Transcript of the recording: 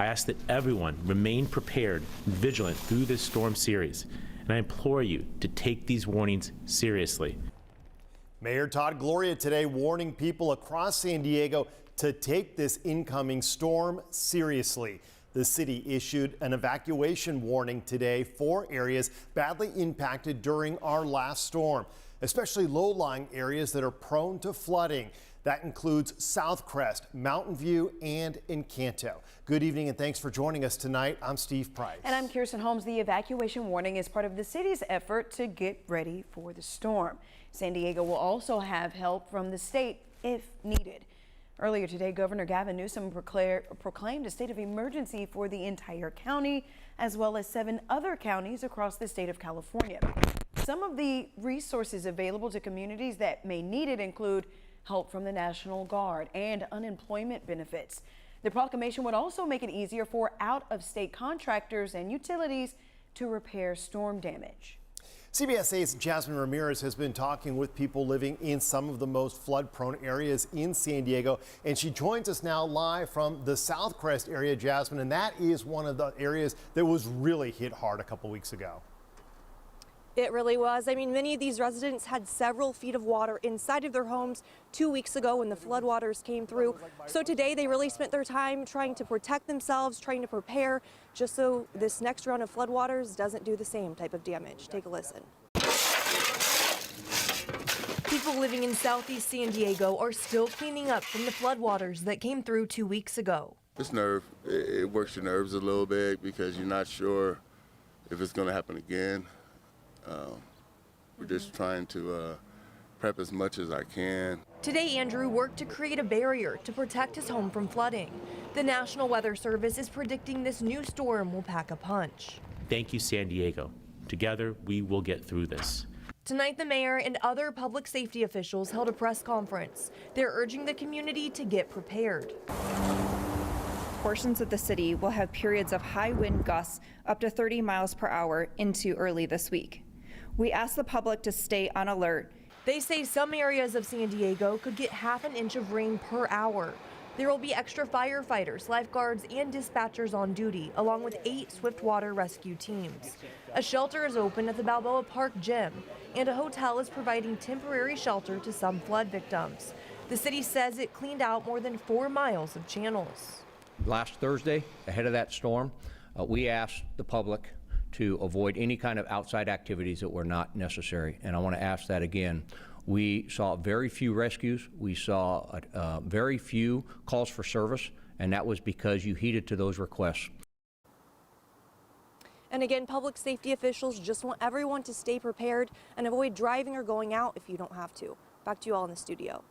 I ask that everyone remain prepared and vigilant through this storm series, and I implore you to take these warnings seriously. Mayor Todd Gloria today warning people across San Diego to take this incoming storm seriously. The city issued an evacuation warning today for areas badly impacted during our last storm, especially low-lying areas that are prone to flooding. That includes Southcrest, Mountain View, and Encanto. Good evening and thanks for joining us tonight. I'm Steve Price. And I'm Kirsten Holmes. The evacuation warning is part of the city's effort to get ready for the storm. San Diego will also have help from the state if needed. Earlier today, Governor Gavin Newsom proclaimed a state of emergency for the entire county, as well as 7 other counties across the state of California. Some of the resources available to communities that may need it include help from the National Guard and unemployment benefits. The proclamation would also make it easier for out-of-state contractors and utilities to repair storm damage. CBS 8's Jasmine Ramirez has been talking with people living in some of the most flood-prone areas in San Diego, and she joins us now live from the Southcrest area, Jasmine, and that is one of the areas that was really hit hard a couple weeks ago. It really was. I mean, many of these residents had several feet of water inside of their homes 2 weeks ago when the floodwaters came through. So today they really spent their time trying to protect themselves, trying to prepare, just so this next round of floodwaters doesn't do the same type of damage. Take a listen. People living in southeast San Diego are still cleaning up from the floodwaters that came through 2 weeks ago. It's nerve. It works your nerves a little bit because you're not sure if it's going to happen again. We're just trying to prep as much as I can. Today, Andrew worked to create a barrier to protect his home from flooding. The National Weather Service is predicting this new storm will pack a punch. Thank you, San Diego. Together, we will get through this. Tonight, the mayor and other public safety officials held a press conference. They're urging the community to get prepared. Portions of the city will have periods of high wind gusts up to 30 miles per hour into early this week. We ask the public to stay on alert. They say some areas of San Diego could get half an inch of rain per hour. There will be extra firefighters, lifeguards, and dispatchers on duty, along with 8 swiftwater rescue teams. A shelter is open at the Balboa Park Gym, and a hotel is providing temporary shelter to some flood victims. The city says it cleaned out more than 4 miles of channels. Last Thursday, ahead of that storm, we asked the public to avoid any kind of outside activities that were not necessary. And I want to ask that again. We saw very few rescues. We saw very few calls for service, and that was because you heeded to those requests. And again, public safety officials just want everyone to stay prepared and avoid driving or going out if you don't have to. Back to you all in the studio.